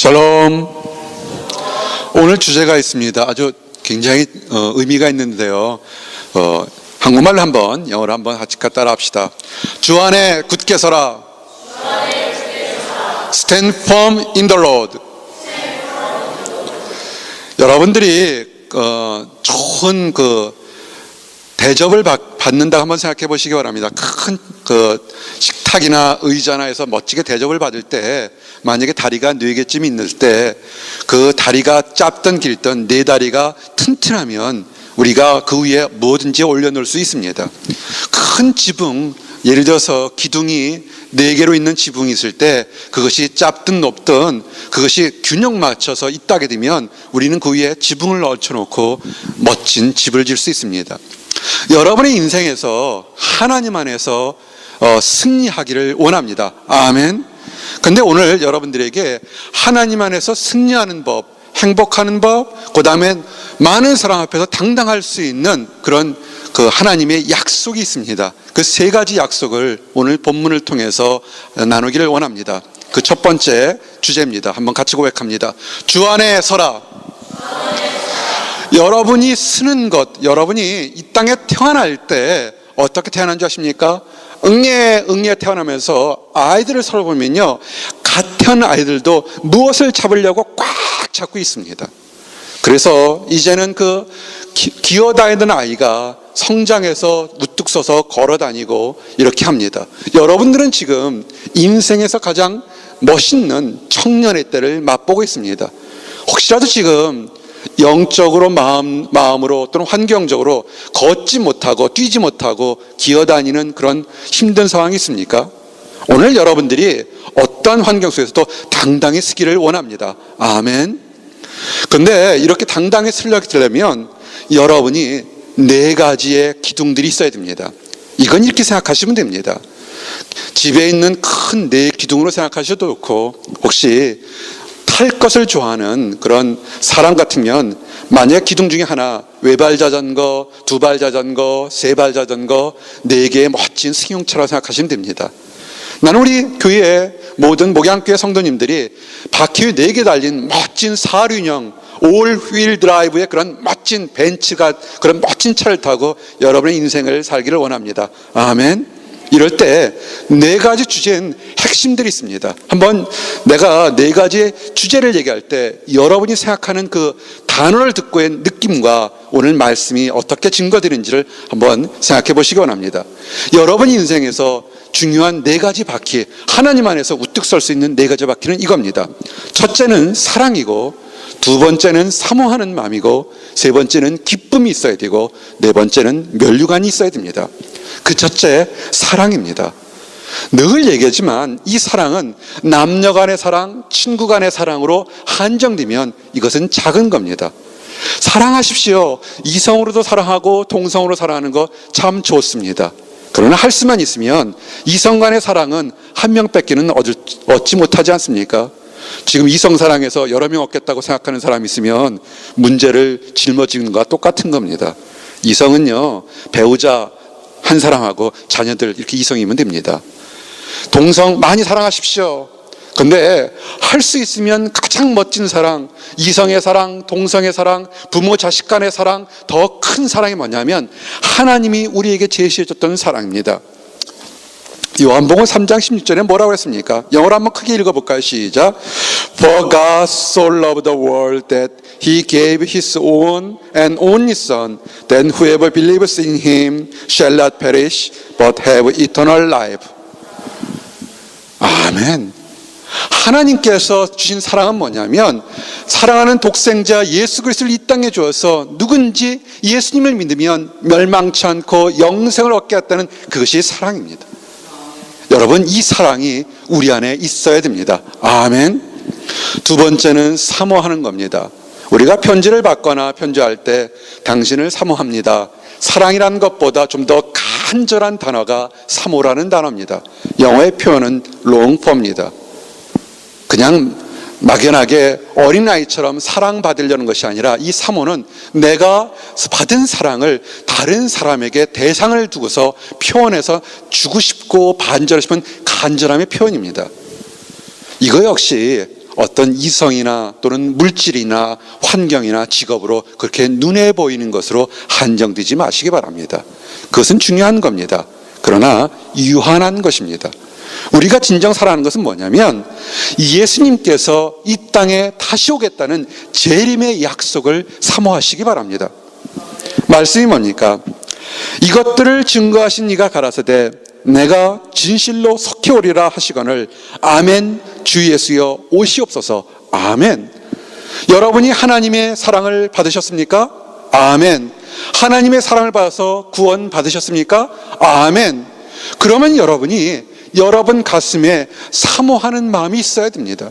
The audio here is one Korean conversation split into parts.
샬롬. 오늘 주제가 있습니다. 아주 굉장히 의미가 있는데요. 한국말로 한번, 영어로 한번 같이 따라 합시다. 주 안에 굳게 서라. Stand firm in the Lord. 여러분들이 좋은 대접을 받는다 한번 생각해 보시기 바랍니다. 큰 식탁이나 의자나 해서 멋지게 대접을 받을 때, 만약에 다리가 4개쯤 있을 때 그 다리가 짧든 길든 네 다리가 튼튼하면 우리가 그 위에 뭐든지 올려놓을 수 있습니다. 큰 지붕, 예를 들어서 기둥이 4개로 있는 지붕이 있을 때 그것이 짧든 높든 그것이 균형 맞춰서 있다게 되면 우리는 그 위에 지붕을 얹혀놓고 멋진 집을 지을 수 있습니다. 여러분의 인생에서 하나님 안에서 승리하기를 원합니다. 아멘. 근데 오늘 여러분들에게 하나님 안에서 승리하는 법, 행복하는 법, 그 다음에 많은 사람 앞에서 당당할 수 있는 그런 하나님의 약속이 있습니다. 그 3가지 약속을 오늘 본문을 통해서 나누기를 원합니다. 그 첫 번째 주제입니다. 한번 같이 고백합니다. 주 안에 서라. 여러분이 쓰는 것, 여러분이 이 땅에 태어날 때 어떻게 태어난 줄 아십니까? 응애 태어나면서 아이들을 살펴보면요, 갓 태어난 아이들도 무엇을 잡으려고 꽉 잡고 있습니다. 그래서 이제는 기어다니던 아이가 성장해서 우뚝 서서 걸어다니고 이렇게 합니다. 여러분들은 지금 인생에서 가장 멋있는 청년의 때를 맛보고 있습니다. 혹시라도 지금 영적으로 마음으로 또는 환경적으로 걷지 못하고 뛰지 못하고 기어다니는 그런 힘든 상황이 있습니까? 오늘 여러분들이 어떤 환경 속에서도 당당히 서기를 원합니다. 아멘. 근데 이렇게 당당히 서려면 여러분이 4가지의 기둥들이 있어야 됩니다. 이건 이렇게 생각하시면 됩니다. 집에 있는 큰 4기둥으로 생각하셔도 좋고, 혹시 탈 것을 좋아하는 그런 사람 같으면 만약 기둥 중에 하나, 외발 자전거, 2발 자전거, 3발 자전거, 4개의 멋진 승용차라고 생각하시면 됩니다. 나는 우리 교회의 모든 목양교회 성도님들이 바퀴 4개 달린 멋진 4륜형 올 휠 드라이브의 그런 멋진 벤츠가, 그런 멋진 차를 타고 여러분의 인생을 살기를 원합니다. 아멘. 이럴 때 4가지 주제는 핵심들이 있습니다. 한번 내가 4가지의 주제를 얘기할 때 여러분이 생각하는 그 단어를 듣고의 느낌과 오늘 말씀이 어떻게 증거되는지를 한번 생각해 보시기 원합니다. 여러분 인생에서 중요한 4가지 바퀴, 하나님 안에서 우뚝 설 수 있는 4가지 바퀴는 이겁니다. 첫째는 사랑이고, 2번째는 사모하는 마음이고, 3번째는 기쁨이 있어야 되고, 4번째는 면류관이 있어야 됩니다. 그 첫째, 사랑입니다. 늘 얘기하지만 이 사랑은 남녀 간의 사랑, 친구 간의 사랑으로 한정되면 이것은 작은 겁니다. 사랑하십시오. 이성으로도 사랑하고 동성으로 사랑하는 거 참 좋습니다. 그러나 할 수만 있으면 이성 간의 사랑은 한 명 뺏기는 얻지 못하지 않습니까? 지금 이성 사랑에서 여러 명 얻겠다고 생각하는 사람이 있으면 문제를 짊어지는 것과 똑같은 겁니다. 이성은요, 배우자 한 사람하고 자녀들 이렇게 이성이면 됩니다. 동성 많이 사랑하십시오. 근데 할 수 있으면 가장 멋진 사랑, 이성의 사랑, 동성의 사랑, 부모 자식 간의 사랑, 더 큰 사랑이 뭐냐면 하나님이 우리에게 제시해줬던 사랑입니다. 요한복음 3장 16절에 뭐라고 했습니까? 영어로 한번 크게 읽어볼까요? 시작. For God so loved the world that He gave His own and only Son, that whoever believes in Him shall not perish, but have eternal life. 아멘. 하나님께서 주신 사랑은 뭐냐면, 사랑하는 독생자 예수 그리스도를 이 땅에 주어서 누군지 예수님을 믿으면 멸망치 않고 영생을 얻게 했다는 그것이 사랑입니다. 여러분, 이 사랑이 우리 안에 있어야 됩니다. 아멘. 2번째는 사모하는 겁니다. 우리가 편지를 받거나 편지할 때 당신을 사모합니다. 사랑이라는 것보다 좀 더 간절한 단어가 사모라는 단어입니다. 영어의 표현은 longfor입니다. 그냥 막연하게 어린아이처럼 사랑받으려는 것이 아니라 이 사모는 내가 받은 사랑을 다른 사람에게 대상을 두고서 표현해서 주고 싶고 반절하고 싶은 간절함의 표현입니다. 이거 역시 어떤 이성이나 또는 물질이나 환경이나 직업으로 그렇게 눈에 보이는 것으로 한정되지 마시기 바랍니다. 그것은 중요한 겁니다. 그러나 유한한 것입니다. 우리가 진정 살아가는 것은 뭐냐면 예수님께서 이 땅에 다시 오겠다는 재림의 약속을 사모하시기 바랍니다. 말씀이 뭡니까? 이것들을 증거하신 이가 가라사대 내가 진실로 속히 오리라 하시거늘 아멘 주 예수여 오시옵소서. 아멘. 여러분이 하나님의 사랑을 받으셨습니까? 아멘. 하나님의 사랑을 받아서 구원 받으셨습니까? 아멘. 그러면 여러분이 여러분 가슴에 사모하는 마음이 있어야 됩니다.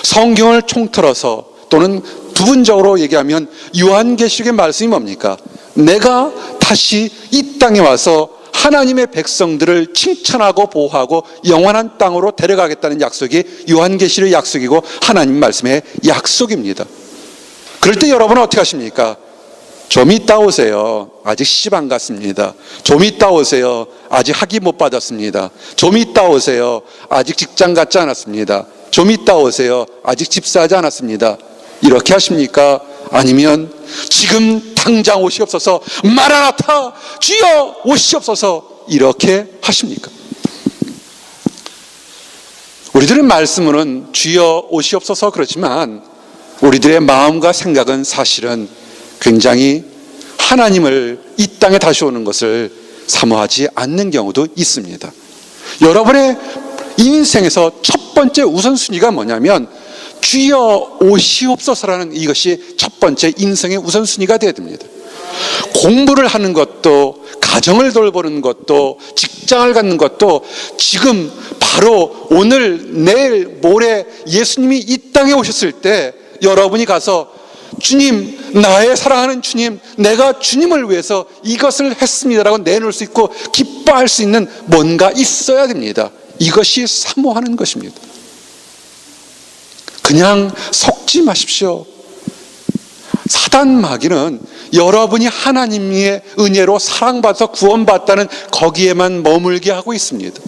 성경을 통틀어서 또는 부분적으로 얘기하면 요한계시록의 말씀이 뭡니까? 내가 다시 이 땅에 와서 하나님의 백성들을 칭찬하고 보호하고 영원한 땅으로 데려가겠다는 약속이 요한계시록의 약속이고 하나님 말씀의 약속입니다. 그럴 때 여러분은 어떻게 하십니까? 좀 이따 오세요. 아직 시집 안 갔습니다. 좀 이따 오세요. 아직 학위 못 받았습니다. 좀 이따 오세요. 아직 직장 갖지 않았습니다. 좀 이따 오세요. 아직 집 사지 않았습니다. 이렇게 하십니까? 아니면 지금 당장 오시옵소서, 마라나타 주여 오시옵소서, 이렇게 하십니까? 우리들의 말씀으로는 주여 오시옵소서 그렇지만 우리들의 마음과 생각은 사실은 굉장히 하나님을 이 땅에 다시 오는 것을 사모하지 않는 경우도 있습니다. 여러분의 인생에서 첫 번째 우선순위가 뭐냐면 주여 오시옵소서라는 이것이 첫 번째 인생의 우선순위가 되어야 됩니다. 공부를 하는 것도, 가정을 돌보는 것도, 직장을 갖는 것도 지금 바로 오늘, 내일, 모레 예수님이 이 땅에 오셨을 때 여러분이 가서 주님, 나의 사랑하는 주님, 내가 주님을 위해서 이것을 했습니다라고 내놓을 수 있고 기뻐할 수 있는 뭔가 있어야 됩니다. 이것이 사모하는 것입니다. 그냥 속지 마십시오. 사단 마귀는 여러분이 하나님의 은혜로 사랑받아서 구원받다는 거기에만 머물게 하고 있습니다.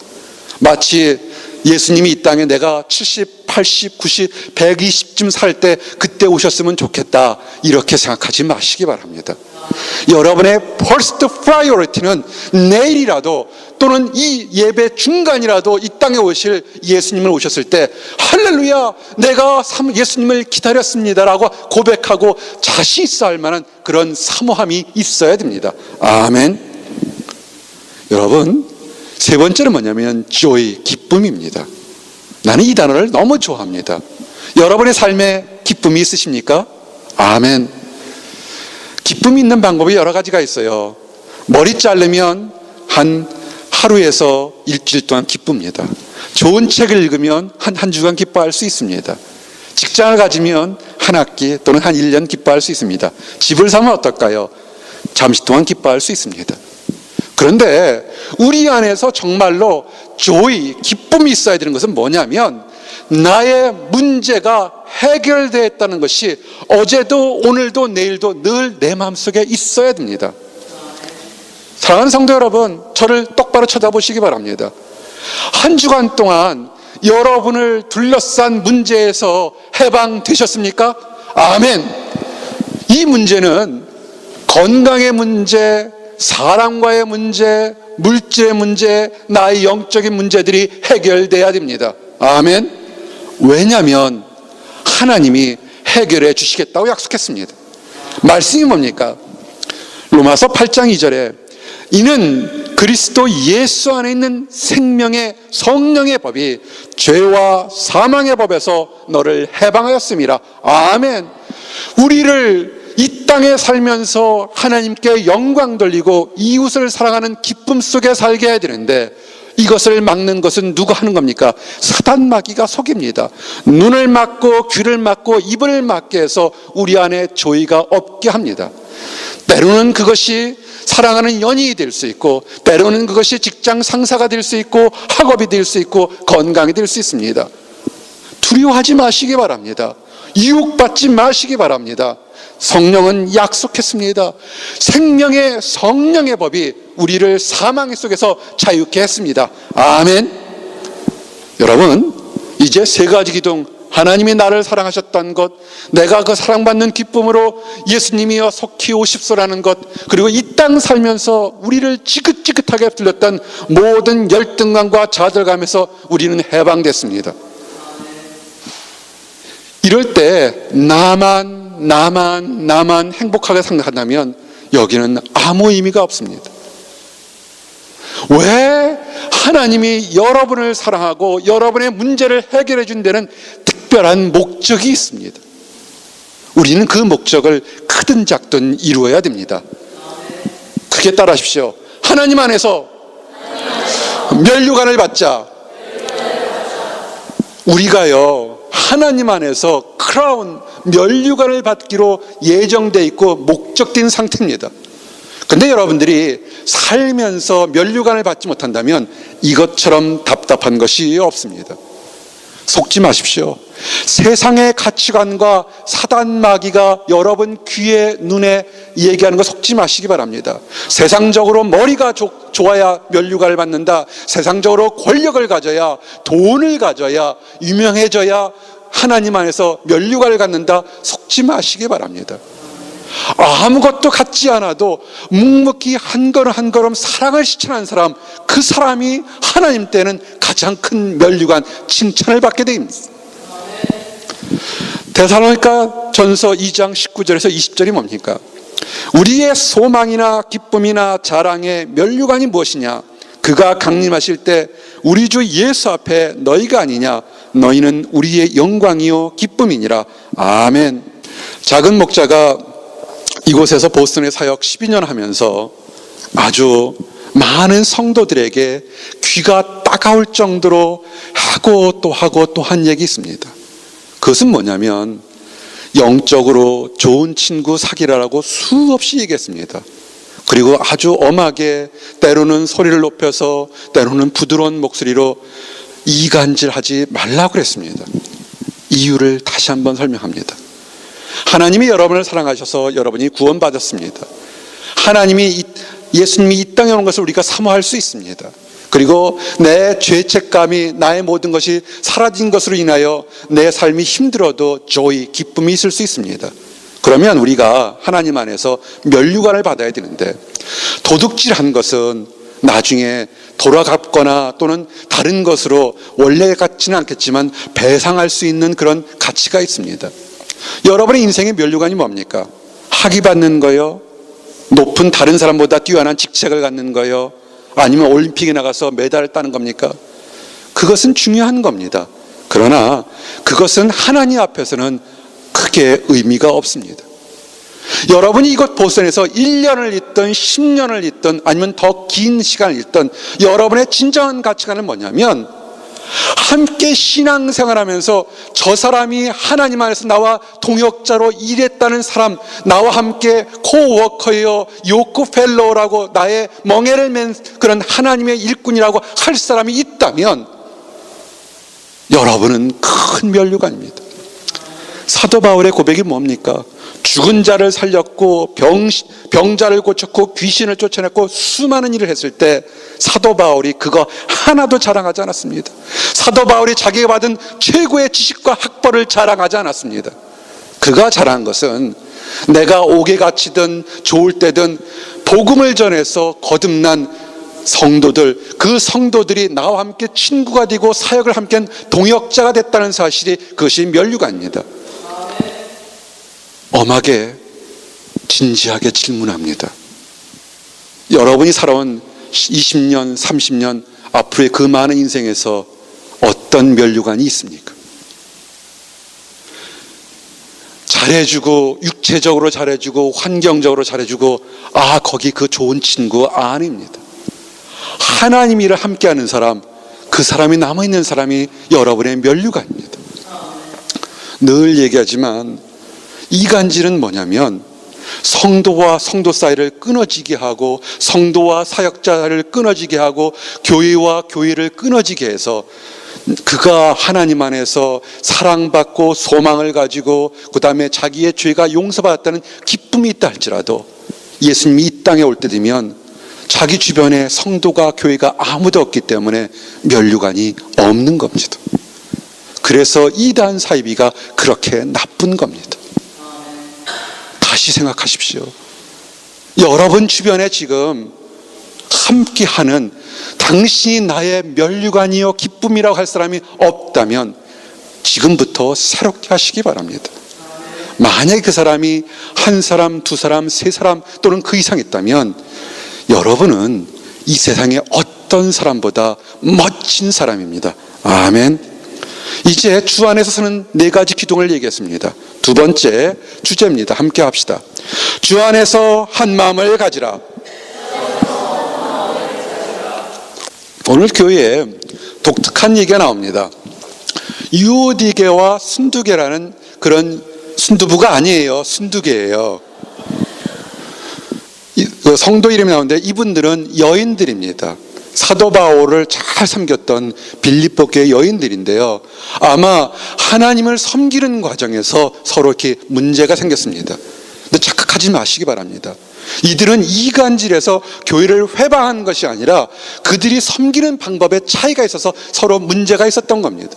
마치 예수님이 이 땅에 내가 70, 80, 90, 120쯤 살 때 그때 오셨으면 좋겠다 이렇게 생각하지 마시기 바랍니다. 여러분의 first priority는 내일이라도 또는 이 예배 중간이라도 이 땅에 오실 예수님을 오셨을 때 할렐루야 내가 예수님을 기다렸습니다라고 고백하고 자신 있어 할 만한 그런 사모함이 있어야 됩니다. 아멘. 여러분, 세 번째는 뭐냐면 joy, 기쁨입니다. 나는 이 단어를 너무 좋아합니다. 여러분의 삶에 기쁨이 있으십니까? 아멘. 기쁨이 있는 방법이 여러 가지가 있어요. 머리 자르면 하루에서 일주일 동안 기쁩니다. 좋은 책을 읽으면 한 주간 기뻐할 수 있습니다. 직장을 가지면 한 학기 또는 한 1년 기뻐할 수 있습니다. 집을 사면 어떨까요? 잠시 동안 기뻐할 수 있습니다. 그런데 우리 안에서 정말로 joy, 기쁨이 있어야 되는 것은 뭐냐면 나의 문제가 해결되었다는 것이 어제도 오늘도 내일도 늘 내 마음속에 있어야 됩니다. 사랑하는 성도 여러분, 저를 똑바로 쳐다보시기 바랍니다. 한 주간 동안 여러분을 둘러싼 문제에서 해방되셨습니까? 아멘. 이 문제는 건강의 문제, 사랑과의 문제, 물질의 문제, 나의 영적인 문제들이 해결돼야 됩니다. 아멘. 왜냐하면 하나님이 해결해 주시겠다고 약속했습니다. 말씀이 뭡니까? 로마서 8장 2절에 이는 그리스도 예수 안에 있는 생명의 성령의 법이 죄와 사망의 법에서 너를 해방하였습니다. 아멘. 우리를 이 땅에 살면서 하나님께 영광 돌리고 이웃을 사랑하는 기쁨 속에 살게 해야 되는데 이것을 막는 것은 누가 하는 겁니까? 사단 마귀가 속입니다. 눈을 막고 귀를 막고 입을 막게 해서 우리 안에 조의가 없게 합니다. 때로는 그것이 사랑하는 연인이 될 수 있고 때로는 그것이 직장 상사가 될 수 있고 학업이 될 수 있고 건강이 될 수 있습니다. 두려워하지 마시기 바랍니다. 유혹받지 마시기 바랍니다. 성령은 약속했습니다. 생명의 성령의 법이 우리를 사망 속에서 자유케 했습니다. 아멘. 여러분, 이제 세 가지 기둥 하나님이 나를 사랑하셨던 것, 내가 그 사랑받는 기쁨으로 예수님이여 속히 오십소라는 것, 그리고 이 땅 살면서 우리를 지긋지긋하게 들렸던 모든 열등감과 좌절감에서 우리는 해방됐습니다. 이럴 때 나만 행복하게 생각한다면 여기는 아무 의미가 없습니다. 왜 하나님이 여러분을 사랑하고 여러분의 문제를 해결해 준 데는 특별한 목적이 있습니다. 우리는 그 목적을 크든 작든 이루어야 됩니다. 크게 따라하십시오. 하나님 안에서 면류관을 받자. 우리가요, 하나님 안에서 크라운, 면류관을 받기로 예정되어 있고 목적된 상태입니다. 근데 여러분들이 살면서 면류관을 받지 못한다면 이것처럼 답답한 것이 없습니다. 속지 마십시오. 세상의 가치관과 사단 마귀가 여러분 귀에 눈에 얘기하는 거 속지 마시기 바랍니다. 세상적으로 머리가 좋아야 면류관을 받는다. 세상적으로 권력을 가져야, 돈을 가져야, 유명해져야 하나님 안에서 면류관을 갖는다. 속지 마시기 바랍니다. 아무것도 갖지 않아도 묵묵히 한 걸음 한 걸음 사랑을 실천한 사람, 그 사람이 하나님 때는 가장 큰 면류관, 칭찬을 받게 됩니다. 데살로니가 전서 2장 19절에서 20절이 뭡니까? 우리의 소망이나 기쁨이나 자랑의 면류관이 무엇이냐? 그가 강림하실 때 우리 주 예수 앞에 너희가 아니냐? 너희는 우리의 영광이요 기쁨이니라. 아멘. 작은 목자가 이곳에서 보스턴의 사역 12년 하면서 아주 많은 성도들에게 귀가 따가울 정도로 하고 또 한 얘기 있습니다. 그것은 뭐냐면 영적으로 좋은 친구 사귀라라고 수없이 얘기했습니다. 그리고 아주 엄하게, 때로는 소리를 높여서, 때로는 부드러운 목소리로 이간질하지 말라고 그랬습니다. 이유를 다시 한번 설명합니다. 하나님이 여러분을 사랑하셔서 여러분이 구원받았습니다. 하나님이 예수님이 이 땅에 온 것을 우리가 사모할 수 있습니다. 그리고 내 죄책감이, 나의 모든 것이 사라진 것으로 인하여 내 삶이 힘들어도 조이, 기쁨이 있을 수 있습니다. 그러면 우리가 하나님 안에서 면류관을 받아야 되는데, 도둑질한 것은 나중에 돌아갔거나 또는 다른 것으로 원래 같지는 않겠지만 배상할 수 있는 그런 가치가 있습니다. 여러분의 인생의 면류관이 뭡니까? 학위 받는 거요? 높은 다른 사람보다 뛰어난 직책을 갖는 거요? 아니면 올림픽에 나가서 메달을 따는 겁니까? 그것은 중요한 겁니다. 그러나 그것은 하나님 앞에서는 크게 의미가 없습니다. 여러분이 이곳 보스턴에서 1년을 있든 10년을 있든 아니면 더 긴 시간을 있든 여러분의 진정한 가치관은 뭐냐면, 함께 신앙생활하면서 저 사람이 하나님 안에서 나와 동역자로 일했다는 사람, 나와 함께 코워커요, 요크 펠로우라고 나의 멍에를 맨 그런 하나님의 일꾼이라고 할 사람이 있다면 여러분은 큰 면류관입니다. 사도 바울의 고백이 뭡니까? 죽은 자를 살렸고 병자를 고쳤고 귀신을 쫓아냈고 수많은 일을 했을 때 사도 바울이 그거 하나도 자랑하지 않았습니다. 사도 바울이 자기가 받은 최고의 지식과 학벌을 자랑하지 않았습니다. 그가 자랑한 것은 내가 옥에 갇히든 좋을 때든 복음을 전해서 거듭난 성도들, 그 성도들이 나와 함께 친구가 되고 사역을 함께한 동역자가 됐다는 사실이, 그것이 면류관입니다. 엄하게 진지하게 질문합니다. 여러분이 살아온 20년, 30년 앞으로의 그 많은 인생에서 어떤 면류관이 있습니까? 잘해주고, 육체적으로 잘해주고, 환경적으로 잘해주고, 거기 그 좋은 친구 아닙니다. 하나님 일을 함께하는 사람, 그 사람이 남아있는 사람이 여러분의 면류관입니다. 늘 얘기하지만 이간질은 뭐냐면 성도와 성도 사이를 끊어지게 하고, 성도와 사역자를 끊어지게 하고, 교회와 교회를 끊어지게 해서 그가 하나님 안에서 사랑받고 소망을 가지고 그 다음에 자기의 죄가 용서받았다는 기쁨이 있다 할지라도 예수님이 이 땅에 올 때 되면 자기 주변에 성도가 교회가 아무도 없기 때문에 면류관이 없는 겁니다. 그래서 이단 사이비가 그렇게 나쁜 겁니다. 다시 생각하십시오. 여러분 주변에 지금 함께하는 당신이 나의 면류관이요 기쁨이라고 할 사람이 없다면 지금부터 새롭게 하시기 바랍니다. 만약에 그 사람이 한 사람, 두 사람, 세 사람 또는 그 이상 있다면 여러분은 이 세상의 어떤 사람보다 멋진 사람입니다. 아멘. 이제 주 안에서 서는 4가지 기둥을 얘기했습니다. 두 번째 주제입니다. 함께 합시다. 주 안에서 한 마음을 가지라. 오늘 교회에 독특한 얘기가 나옵니다. 유오디게와 순두게라는 그런 순두부가 아니에요. 순두게예요. 성도 이름이 나오는데 이분들은 여인들입니다. 사도 바울을 잘 섬겼던 빌립보 교회 여인들인데요. 아마 하나님을 섬기는 과정에서 서로 이렇게 문제가 생겼습니다. 근데 착각하지 마시기 바랍니다. 이들은 이간질에서 교회를 회방한 것이 아니라 그들이 섬기는 방법에 차이가 있어서 서로 문제가 있었던 겁니다.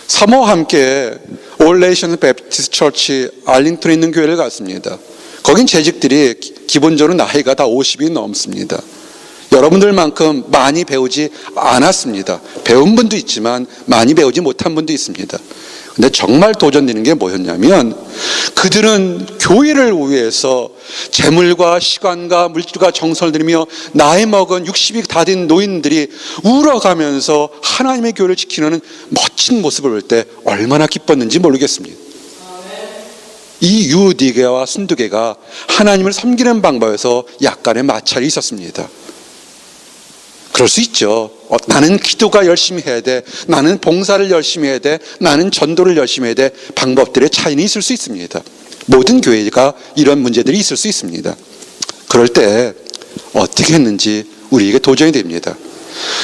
사모와 함께 올 네이션 배프티스트 처치 알링턴에 있는 교회를 갔습니다. 거긴 재직들이 기본적으로 나이가 다 50이 넘습니다. 여러분들만큼 많이 배우지 않았습니다. 배운 분도 있지만 많이 배우지 못한 분도 있습니다. 근데 정말 도전되는 게 뭐였냐면 그들은 교회를 위해서 재물과 시간과 물질과 정성을 들이며 나이 먹은 60이 다 된 노인들이 울어가면서 하나님의 교회를 지키는 멋진 모습을 볼 때 얼마나 기뻤는지 모르겠습니다. 이 유디게와 순두게가 하나님을 섬기는 방법에서 약간의 마찰이 있었습니다. 그럴 수 있죠. 나는 기도가 열심히 해야 돼. 나는 봉사를 열심히 해야 돼. 나는 전도를 열심히 해야 돼. 방법들의 차이는 있을 수 있습니다. 모든 교회가 이런 문제들이 있을 수 있습니다. 그럴 때 어떻게 했는지 우리에게 도전이 됩니다.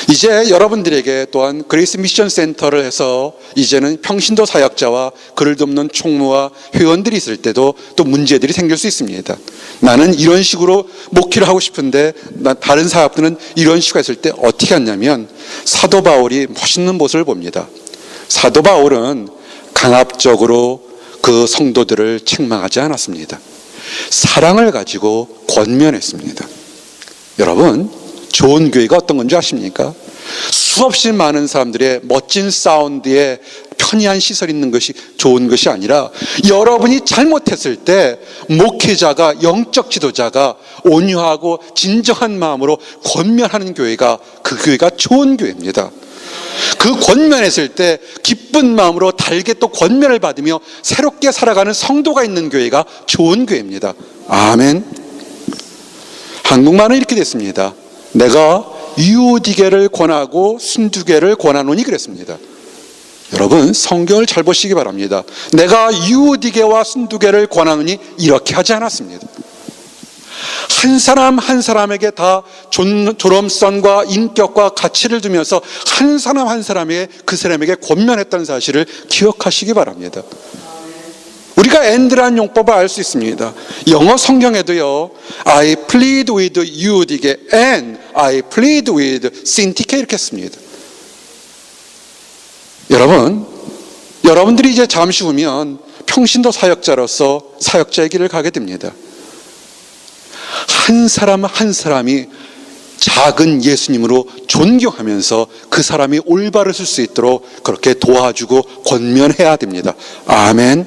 이제 여러분들에게 또한 그레이스 미션 센터를 해서 이제는 평신도 사역자와 그를 돕는 총무와 회원들이 있을 때도 또 문제들이 생길 수 있습니다. 나는 이런 식으로 목회를 하고 싶은데 다른 사역들은 이런 식으로 했을 때 어떻게 하냐면 사도 바울이 멋있는 모습을 봅니다. 사도 바울은 강압적으로 그 성도들을 책망하지 않았습니다. 사랑을 가지고 권면했습니다. 여러분, 좋은 교회가 어떤 건지 아십니까? 수없이 많은 사람들의 멋진 사운드에 편리한 시설이 있는 것이 좋은 것이 아니라 여러분이 잘못했을 때 목회자가, 영적 지도자가 온유하고 진정한 마음으로 권면하는 교회가 그 교회가 좋은 교회입니다. 그 권면했을 때 기쁜 마음으로 달게 또 권면을 받으며 새롭게 살아가는 성도가 있는 교회가 좋은 교회입니다. 아멘. 한국말은 이렇게 됐습니다. 내가 유오디게를 권하고 순두게를 권하노니 그랬습니다. 여러분 성경을 잘 보시기 바랍니다. 내가 유오디게와 순두게를 권하노니 이렇게 하지 않았습니다. 한 사람 한 사람에게 다 존엄성과 인격과 가치를 두면서 한 사람 한 사람에게 그 사람에게 권면했다는 사실을 기억하시기 바랍니다. 우리가 and라는 용법을 알 수 있습니다. 영어 성경에도요, I plead with 유오디게 and I plead with 신티케 이렇게 씁니다. 여러분들이 이제 잠시 후면 평신도 사역자로서 사역자의 길을 가게 됩니다. 한 사람 한 사람이 작은 예수님으로 존경하면서 그 사람이 올바를 쓸 수 있도록 그렇게 도와주고 권면해야 됩니다. 아멘.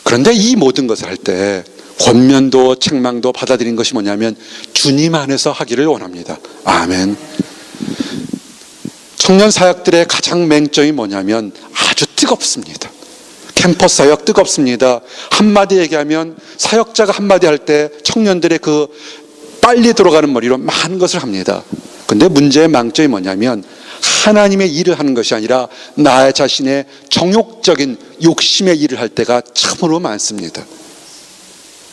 그런데 이 모든 것을 할 때 권면도 책망도 받아들인 것이 뭐냐면 주님 안에서 하기를 원합니다. 아멘. 청년 사역들의 가장 맹점이 뭐냐면 아주 뜨겁습니다. 캠퍼스 사역 뜨겁습니다. 한마디 얘기하면 사역자가 한마디 할 때 청년들의 그 빨리 돌아가는 머리로 많은 것을 합니다. 근데 문제의 망점이 뭐냐면 하나님의 일을 하는 것이 아니라 나 자신의 정욕적인 욕심의 일을 할 때가 참으로 많습니다.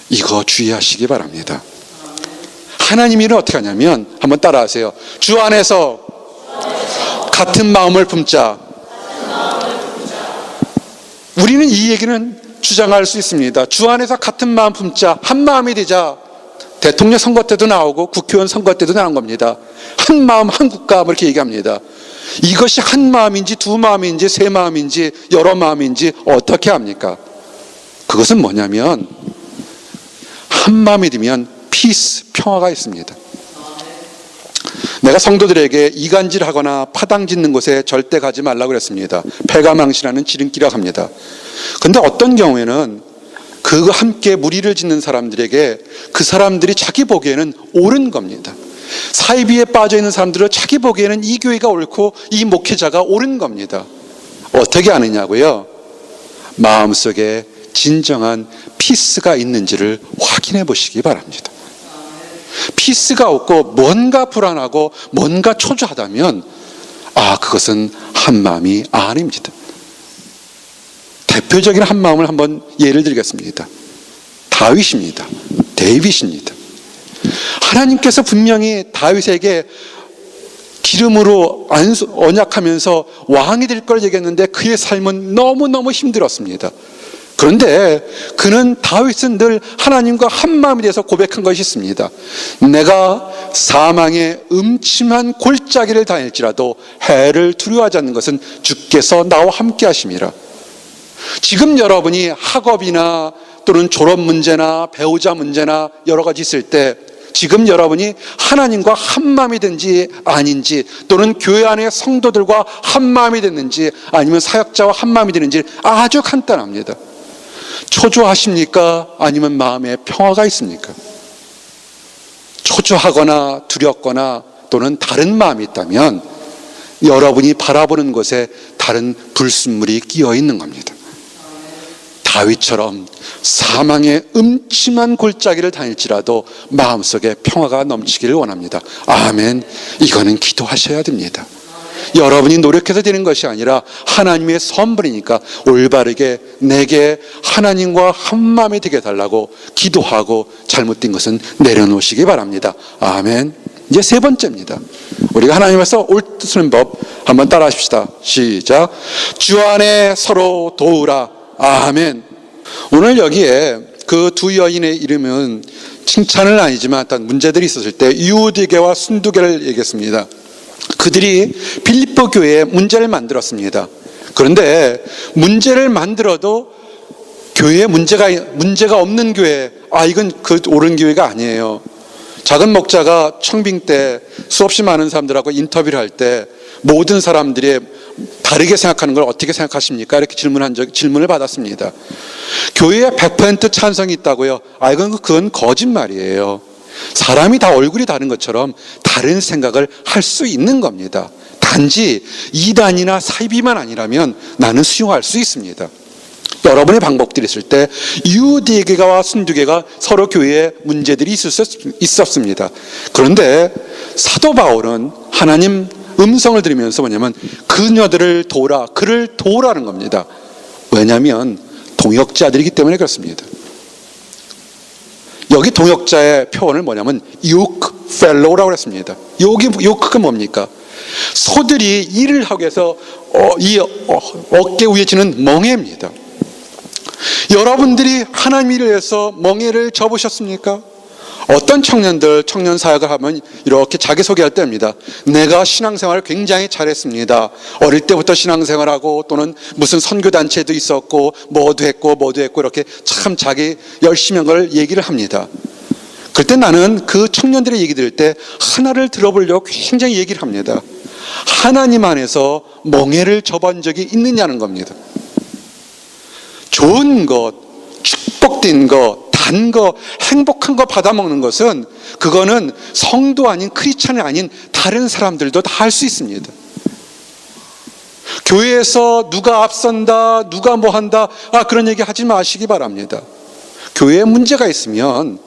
이거 주의하시기 바랍니다. 하나님 일은 어떻게 하냐면 한번 따라하세요. 주 안에서 같은 마음을 품자. 우리는 이 얘기는 주장할 수 있습니다. 주 안에서 같은 마음 품자. 한 마음이 되자. 대통령 선거 때도 나오고 국회의원 선거 때도 나온 겁니다. 한 마음 한 국가 이렇게 얘기합니다. 이것이 한 마음인지 두 마음인지 세 마음인지 여러 마음인지 어떻게 합니까? 그것은 뭐냐면 한 마음이 되면 피스, 평화가 있습니다. 내가 성도들에게 이간질하거나 파당 짓는 곳에 절대 가지 말라고 그랬습니다. 패가망신하는 지름길이라고 합니다. 그런데 어떤 경우에는 그 함께 무리를 짓는 사람들에게 그 사람들이 자기 보기에는 옳은 겁니다. 사이비에 빠져 있는 사람들은 자기 보기에는 이 교회가 옳고 이 목회자가 옳은 겁니다. 어떻게 아느냐고요? 마음속에 진정한 피스가 있는지를 확인해 보시기 바랍니다. 피스가 없고 뭔가 불안하고 뭔가 초조하다면 그것은 한마음이 아닙니다. 대표적인 한마음을 한번 예를 들겠습니다. 다윗입니다. 데이빗입니다. 하나님께서 분명히 다윗에게 기름으로 언약하면서 왕이 될 걸 얘기했는데 그의 삶은 너무너무 힘들었습니다. 그런데 다윗은 늘 하나님과 한마음에 대해서 고백한 것이 있습니다. 내가 사망의 음침한 골짜기를 다닐지라도 해를 두려워하지 않는 것은 주께서 나와 함께 하심이라. 지금 여러분이 학업이나 또는 졸업 문제나 배우자 문제나 여러 가지 있을 때 지금 여러분이 하나님과 한마음이 된지 아닌지 또는 교회 안의 성도들과 한마음이 됐는지 아니면 사역자와 한마음이 되는지 아주 간단합니다. 초조하십니까? 아니면 마음에 평화가 있습니까? 초조하거나 두렵거나 또는 다른 마음이 있다면 여러분이 바라보는 곳에 다른 불순물이 끼어 있는 겁니다. 다윗처럼 사망의 음침한 골짜기를 다닐지라도 마음속에 평화가 넘치기를 원합니다. 아멘. 이거는 기도하셔야 됩니다. 여러분이 노력해서 되는 것이 아니라 하나님의 선물이니까 올바르게 내게 하나님과 한마음이 되게 해달라고 기도하고 잘못된 것은 내려놓으시기 바랍니다. 아멘. 이제 세 번째입니다. 우리가 하나님에서 옳쓰는 법 한번 따라 하십시다. 시작. 주 안에 서로 도우라. 아멘. 오늘 여기에 그 두 여인의 이름은 칭찬은 아니지만 어떤 문제들이 있었을 때 유디게와 순두게를 얘기했습니다. 그들이 빌립보 교회에 문제를 만들었습니다. 그런데 문제를 만들어도 교회에 문제가 없는 교회, 이건 그 옳은 교회가 아니에요. 작은 목자가 청빙 때 수없이 많은 사람들하고 인터뷰를 할 때 모든 사람들이 다르게 생각하는 걸 어떻게 생각하십니까? 이렇게 질문을 받았습니다. 교회에 100% 찬성이 있다고요? 그건 거짓말이에요. 사람이 다 얼굴이 다른 것처럼 다른 생각을 할 수 있는 겁니다. 단지 이단이나 사이비만 아니라면 나는 수용할 수 있습니다. 여러분의 방법들이 있을 때 유디게와 순두게가 서로 교회에 문제들이 있었습니다. 그런데 사도 바울은 하나님 음성을 들으면서 뭐냐면 그녀들을 도우라, 그를 도우라는 겁니다. 왜냐하면 동역자들이기 때문에 그렇습니다. 여기 동역자의 표현을 뭐냐면 yoke fellow라고 했습니다. yoke가 뭡니까? 소들이 일을 하기 위해서 이 어깨 위에 지는 멍에입니다. 여러분들이 하나님 일을 위해서 멍에를 접으셨습니까? 어떤 청년 사역을 하면 이렇게 자기소개할 때입니다. 내가 신앙생활을 굉장히 잘했습니다. 어릴 때부터 신앙생활하고 또는 무슨 선교단체도 있었고 뭐도 했고 이렇게 참 자기 열심히 한 걸 얘기를 합니다. 그때 나는 그 청년들의 얘기 들을 때 하나를 들어보려고 굉장히 얘기를 합니다. 하나님 안에서 멍에를 접은 적이 있느냐는 겁니다. 좋은 것, 축복된 것, 단 거, 행복한 거 받아먹는 것은 그거는 성도 아닌 크리스찬이 아닌 다른 사람들도 다 할 수 있습니다. 교회에서 누가 앞선다, 누가 뭐 한다, 그런 얘기 하지 마시기 바랍니다. 교회에 문제가 있으면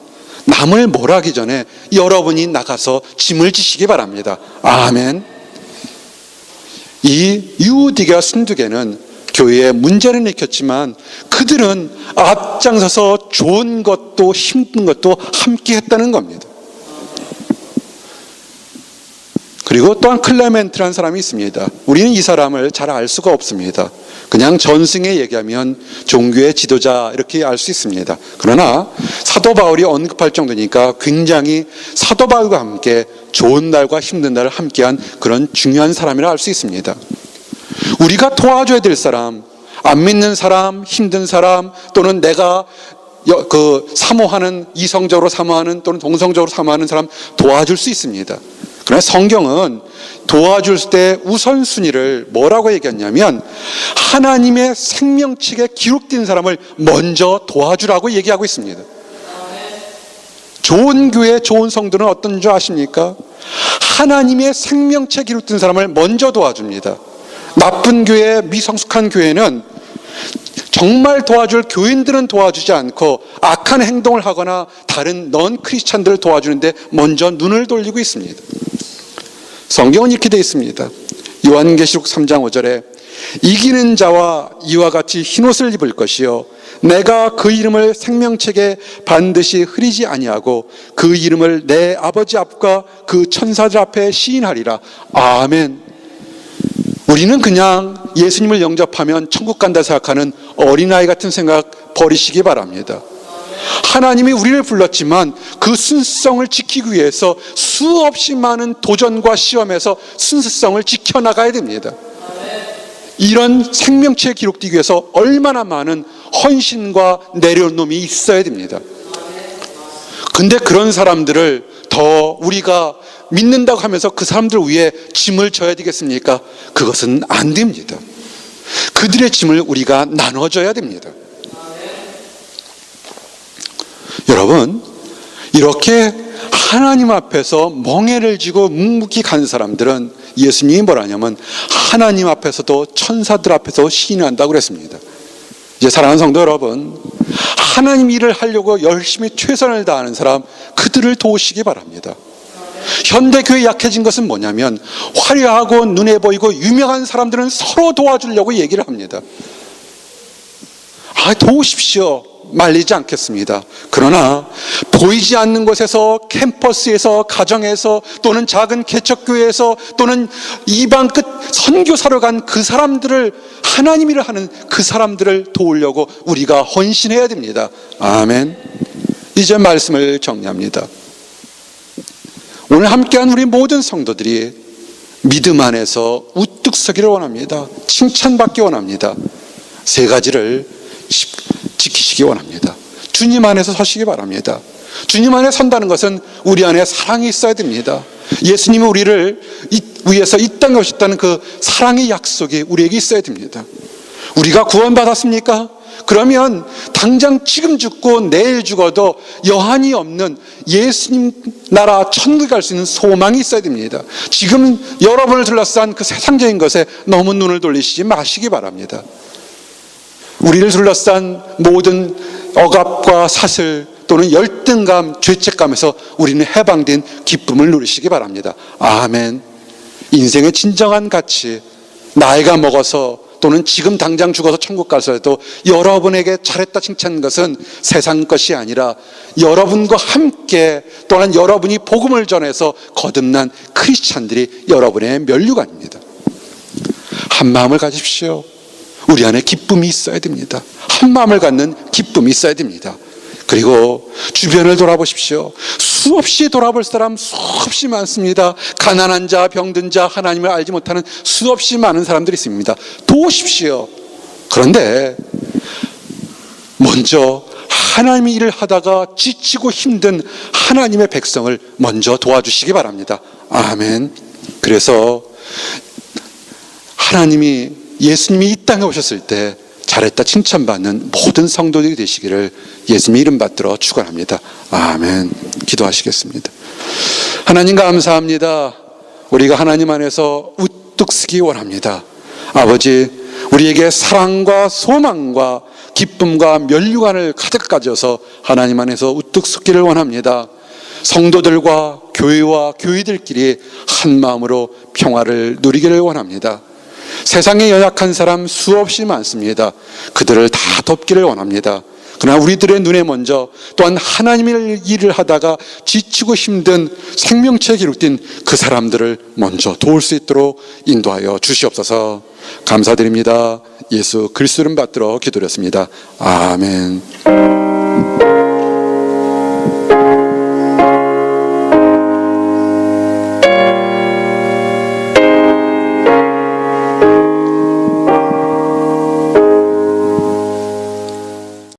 남을 몰아하기 전에 여러분이 나가서 짐을 지시기 바랍니다. 아멘. 이 유디게와 순두게는 교회에 문제를 일으켰지만 그들은 앞장서서 좋은 것도 힘든 것도 함께 했다는 겁니다. 그리고 또한 클레멘트라는 사람이 있습니다. 우리는 이 사람을 잘 알 수가 없습니다. 그냥 전승에 얘기하면 종교의 지도자 이렇게 알 수 있습니다. 그러나 사도 바울이 언급할 정도니까 굉장히 사도 바울과 함께 좋은 날과 힘든 날을 함께한 그런 중요한 사람이라 할 수 있습니다. 우리가 도와줘야 될 사람, 안 믿는 사람, 힘든 사람, 또는 내가 사모하는, 이성적으로 사모하는 또는 동성적으로 사모하는 사람 도와줄 수 있습니다. 그러나 성경은 도와줄 때 우선순위를 뭐라고 얘기했냐면 하나님의 생명책에 기록된 사람을 먼저 도와주라고 얘기하고 있습니다. 좋은 교회, 좋은 성도는 어떤 줄 아십니까? 하나님의 생명책에 기록된 사람을 먼저 도와줍니다. 나쁜 교회, 미성숙한 교회는 정말 도와줄 교인들은 도와주지 않고 악한 행동을 하거나 다른 넌 크리스찬들을 도와주는데 먼저 눈을 돌리고 있습니다. 성경은 이렇게 되어 있습니다. 요한계시록 3장 5절에 이기는 자와 이와 같이 흰옷을 입을 것이요 내가 그 이름을 생명책에 반드시 흐리지 아니하고 그 이름을 내 아버지 앞과 그 천사들 앞에 시인하리라. 아멘. 우리는 그냥 예수님을 영접하면 천국 간다 생각하는 어린아이 같은 생각 버리시기 바랍니다. 하나님이 우리를 불렀지만 그 순수성을 지키기 위해서 수없이 많은 도전과 시험에서 순수성을 지켜나가야 됩니다. 이런 생명체에 기록되기 위해서 얼마나 많은 헌신과 내려놓음이 있어야 됩니다. 근데 그런 사람들을 더 우리가 믿는다고 하면서 그 사람들 위에 짐을 져야 되겠습니까? 그것은 안 됩니다. 그들의 짐을 우리가 나눠줘야 됩니다. 여러분, 이렇게 하나님 앞에서 멍에를 쥐고 묵묵히 간 사람들은 예수님이 뭐라냐면 하나님 앞에서도 천사들 앞에서 시인한다고 그랬습니다. 이제 사랑하는 성도 여러분, 하나님 일을 하려고 열심히 최선을 다하는 사람, 그들을 도우시기 바랍니다. 현대교회 약해진 것은 뭐냐면 화려하고 눈에 보이고 유명한 사람들은 서로 도와주려고 얘기를 합니다. 도우십시오. 말리지 않겠습니다. 그러나 보이지 않는 곳에서, 캠퍼스에서, 가정에서, 또는 작은 개척교회에서, 또는 이방 끝 선교사로 간 그 사람들을, 하나님 일을 하는 그 사람들을 도우려고 우리가 헌신해야 됩니다. 아멘. 이제 말씀을 정리합니다. 오늘 함께한 우리 모든 성도들이 믿음 안에서 우뚝 서기를 원합니다. 칭찬받기 원합니다. 세 가지를 지키시기 원합니다. 주님 안에서 서시기 바랍니다. 주님 안에 선다는 것은 우리 안에 사랑이 있어야 됩니다. 예수님이 우리를 위해서 이 땅에 오셨다는 그 사랑의 약속이 우리에게 있어야 됩니다. 우리가 구원받았습니까? 그러면 당장 지금 죽고 내일 죽어도 여한이 없는 예수님 나라 천국에 갈 수 있는 소망이 있어야 됩니다. 지금 여러분을 둘러싼 그 세상적인 것에 너무 눈을 돌리시지 마시기 바랍니다. 우리를 둘러싼 모든 억압과 사슬 또는 열등감, 죄책감에서 우리는 해방된 기쁨을 누리시기 바랍니다. 아멘. 인생의 진정한 가치, 나이가 먹어서 또는 지금 당장 죽어서 천국 가서도 여러분에게 잘했다 칭찬하는 것은 세상 것이 아니라 여러분과 함께 또는 여러분이 복음을 전해서 거듭난 크리스찬들이 여러분의 면류관입니다. 한 마음을 가지십시오. 우리 안에 기쁨이 있어야 됩니다. 한 마음을 갖는 기쁨이 있어야 됩니다. 그리고 주변을 돌아보십시오. 수없이 돌아볼 사람 수없이 많습니다. 가난한 자, 병든 자, 하나님을 알지 못하는 수없이 많은 사람들이 있습니다. 도우십시오. 그런데 먼저 하나님의 일을 하다가 지치고 힘든 하나님의 백성을 먼저 도와주시기 바랍니다. 아멘. 그래서 예수님이 이 땅에 오셨을 때 잘했다 칭찬받는 모든 성도들이 되시기를 예수님의 이름 받들어 축원합니다. 아멘. 기도하시겠습니다. 하나님 감사합니다. 우리가 하나님 안에서 우뚝 서기 원합니다. 아버지, 우리에게 사랑과 소망과 기쁨과 면류관을 가득 가져서 하나님 안에서 우뚝 서기를 원합니다. 성도들과 교회와 교회들끼리 한 마음으로 평화를 누리기를 원합니다. 세상에 연약한 사람 수없이 많습니다. 그들을 다 돕기를 원합니다. 그러나 우리들의 눈에 먼저 또한 하나님의 일을 하다가 지치고 힘든 생명체에 기록된 그 사람들을 먼저 도울 수 있도록 인도하여 주시옵소서. 감사드립니다. 예수 그리스도 이름 받들어 기도드렸습니다. 아멘.